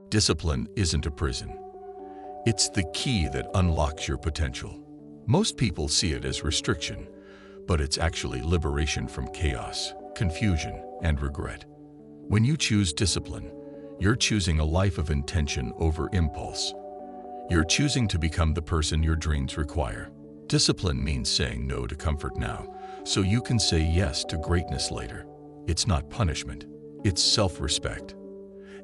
Discipline isn't a prison. It's the key that unlocks your potential. Most people see it as restriction, but it's actually liberation from chaos, confusion, and regret. When you choose discipline, you're choosing a life of intention over impulse. You're choosing to become the person your dreams require. Discipline means saying no to comfort now, so you can say yes to greatness later. It's not punishment, it's self-respect.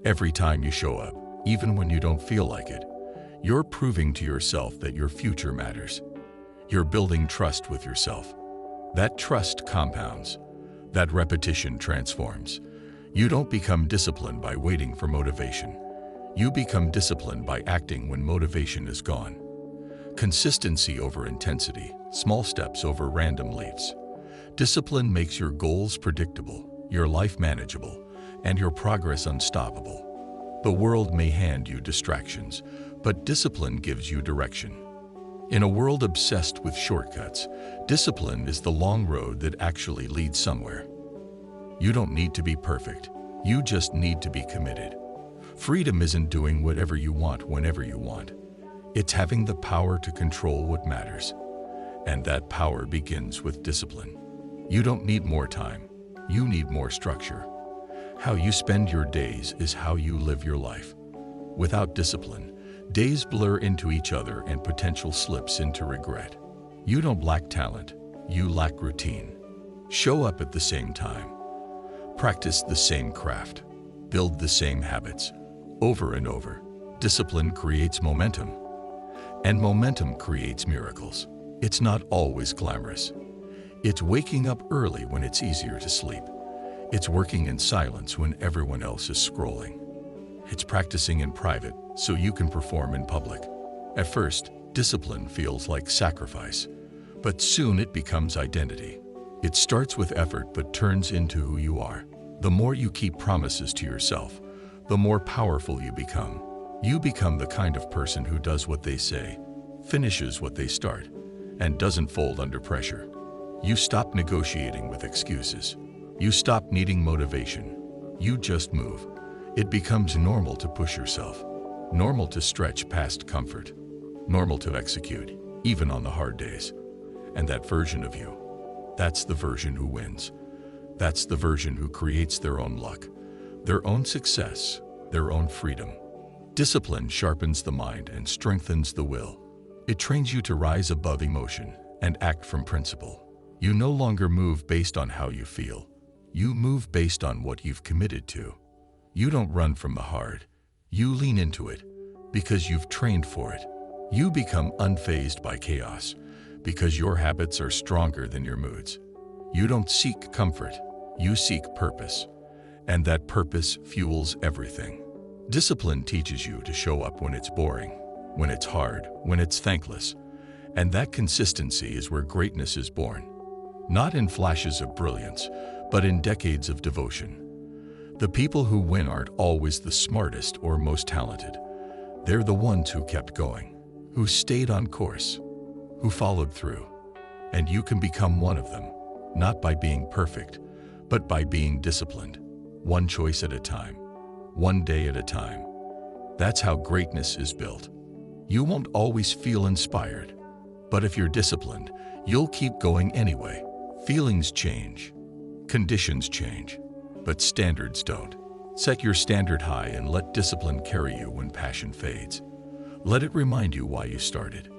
Every time you show up, even when you don't feel like it, you're proving to yourself that your future matters. You're building trust with yourself. That trust compounds. That repetition transforms. You don't become disciplined by waiting for motivation. You become disciplined by acting when motivation is gone. Consistency over intensity, small steps over random leaps. Discipline makes your goals predictable, your life manageable, and your progress unstoppable. The world may hand you distractions, but discipline gives you direction. In a world obsessed with shortcuts, discipline is the long road that actually leads somewhere. You don't need to be perfect. You just need to be committed. Freedom isn't doing whatever you want whenever you want. It's having the power to control what matters. And that power begins with discipline. You don't need more time. You need more structure. How you spend your days is how you live your life. Without discipline, days blur into each other and potential slips into regret. You don't lack talent. You lack routine. Show up at the same time. Practice the same craft. Build the same habits. Over and over. Discipline creates momentum. And momentum creates miracles. It's not always glamorous. It's waking up early when it's easier to sleep. It's working in silence when everyone else is scrolling. It's practicing in private so you can perform in public. At first, discipline feels like sacrifice, but soon it becomes identity. It starts with effort but turns into who you are. The more you keep promises to yourself, the more powerful you become. You become the kind of person who does what they say, finishes what they start, and doesn't fold under pressure. You stop negotiating with excuses. You stop needing motivation. You just move. It becomes normal to push yourself, normal to stretch past comfort, normal to execute, even on the hard days. And that version of you, that's the version who wins. That's the version who creates their own luck, their own success, their own freedom. Discipline sharpens the mind and strengthens the will. It trains you to rise above emotion and act from principle. You no longer move based on how you feel. You move based on what you've committed to. You don't run from the hard. You lean into it because you've trained for it. You become unfazed by chaos because your habits are stronger than your moods. You don't seek comfort. You seek purpose. And that purpose fuels everything. Discipline teaches you to show up when it's boring, when it's hard, when it's thankless. And that consistency is where greatness is born. Not in flashes of brilliance, but in decades of devotion. The people who win aren't always the smartest or most talented. They're the ones who kept going, who stayed on course, who followed through. And you can become one of them, not by being perfect, but by being disciplined, one choice at a time, one day at a time. That's how greatness is built. You won't always feel inspired, but if you're disciplined, you'll keep going anyway. Feelings change, conditions change, but standards don't. Set your standard high and let discipline carry you when passion fades. Let it remind you why you started.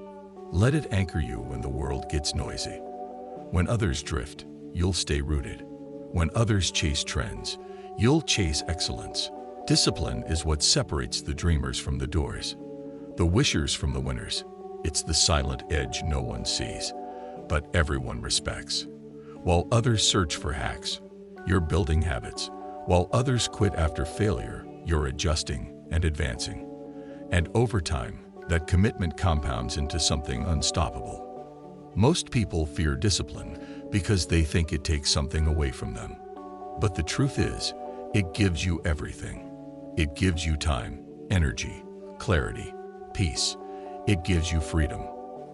Let it anchor you when the world gets noisy. When others drift, you'll stay rooted. When others chase trends, you'll chase excellence. Discipline is what separates the dreamers from the doers, the wishers from the winners. It's the silent edge no one sees, but everyone respects. While others search for hacks, you're building habits. While others quit after failure, you're adjusting and advancing. And over time, that commitment compounds into something unstoppable. Most people fear discipline because they think it takes something away from them. But the truth is, it gives you everything. It gives you time, energy, clarity, peace. It gives you freedom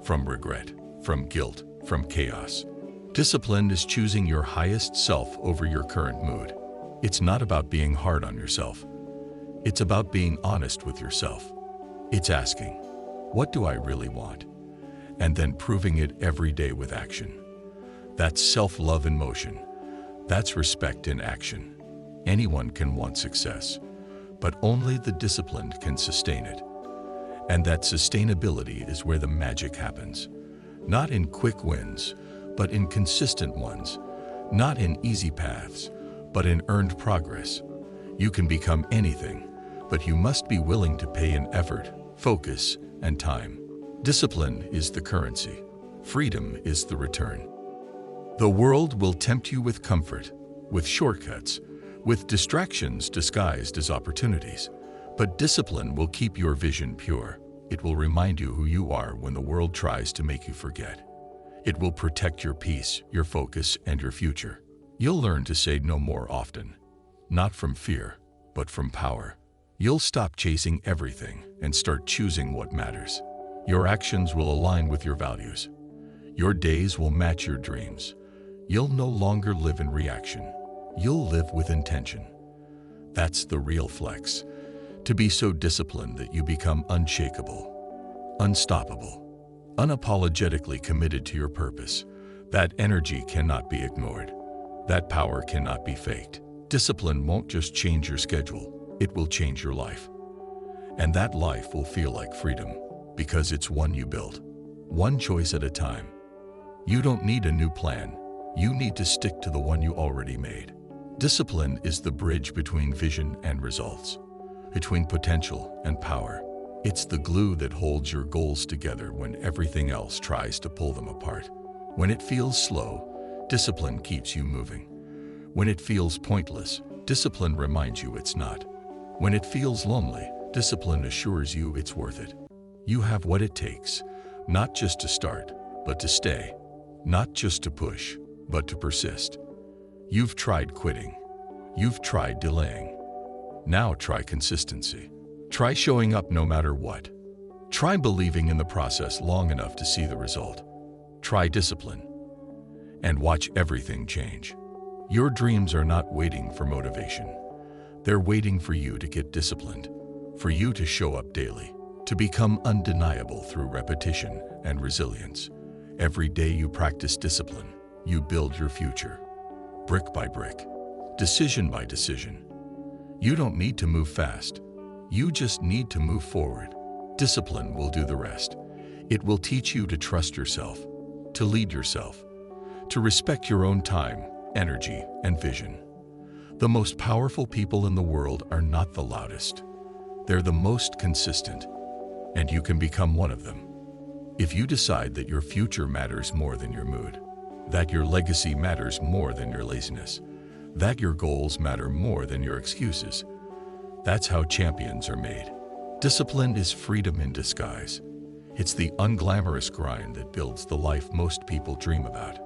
from regret, from guilt, from chaos. Discipline is choosing your highest self over your current mood. It's not about being hard on yourself. It's about being honest with yourself. It's asking, what do I really want? And then proving it every day with action. That's self-love in motion. That's respect in action. Anyone can want success, but only the disciplined can sustain it. And that sustainability is where the magic happens. Not in quick wins, but in consistent ones. Not in easy paths, but in earned progress. You can become anything, but you must be willing to pay in effort, focus, and time. Discipline is the currency. Freedom is the return. The world will tempt you with comfort, with shortcuts, with distractions disguised as opportunities. But discipline will keep your vision pure. It will remind you who you are when the world tries to make you forget. It will protect your peace, your focus, and your future. You'll learn to say no more often. Not from fear, but from power. You'll stop chasing everything and start choosing what matters. Your actions will align with your values. Your days will match your dreams. You'll no longer live in reaction. You'll live with intention. That's the real flex. To be so disciplined that you become unshakable, unstoppable, unapologetically committed to your purpose. That energy cannot be ignored. That power cannot be faked. Discipline won't just change your schedule, it will change your life. And that life will feel like freedom, because it's one you build, one choice at a time. You don't need a new plan. You need to stick to the one you already made. Discipline is the bridge between vision and results, between potential and power. It's the glue that holds your goals together when everything else tries to pull them apart. When it feels slow, discipline keeps you moving. When it feels pointless, discipline reminds you it's not. When it feels lonely, discipline assures you it's worth it. You have what it takes, not just to start, but to stay. Not just to push, but to persist. You've tried quitting. You've tried delaying. Now try consistency. Try showing up no matter what. Try believing in the process long enough to see the result. Try discipline. And watch everything change. Your dreams are not waiting for motivation. They're waiting for you to get disciplined, for you to show up daily, to become undeniable through repetition and resilience. Every day you practice discipline, you build your future. Brick by brick, decision by decision. You don't need to move fast. You just need to move forward. Discipline will do the rest. It will teach you to trust yourself, to lead yourself, to respect your own time, energy, and vision. The most powerful people in the world are not the loudest. They're the most consistent, and you can become one of them. If you decide that your future matters more than your mood, that your legacy matters more than your laziness, that your goals matter more than your excuses, that's how champions are made. Discipline is freedom in disguise. It's the unglamorous grind that builds the life most people dream about.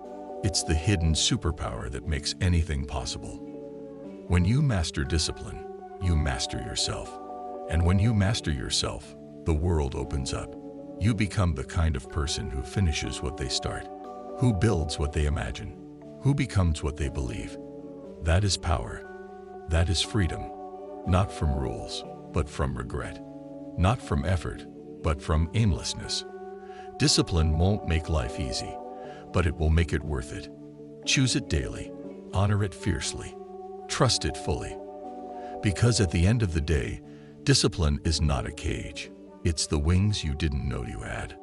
It's the hidden superpower that makes anything possible. When you master discipline, you master yourself. And when you master yourself, the world opens up. You become the kind of person who finishes what they start, who builds what they imagine, who becomes what they believe. That is power. That is freedom. Not from rules, but from regret. Not from effort, but from aimlessness. Discipline won't make life easy, but it will make it worth it. Choose it daily. Honor it fiercely. Trust it fully. Because at the end of the day, discipline is not a cage. It's the wings you didn't know you had.